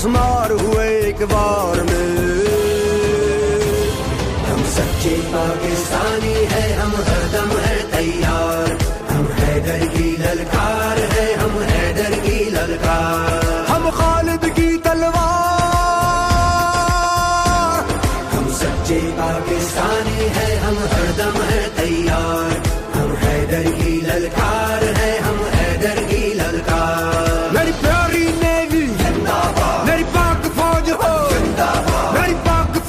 मार हुए एक बार में। हम सच्चे पाकिस्तानी हैं, हम हरदम है तैयार। हम हैदर की ललकार है, हम हैदर की ललकार। हम खालिद की तलवार। हम सच्चे पाकिस्तानी हैं, हम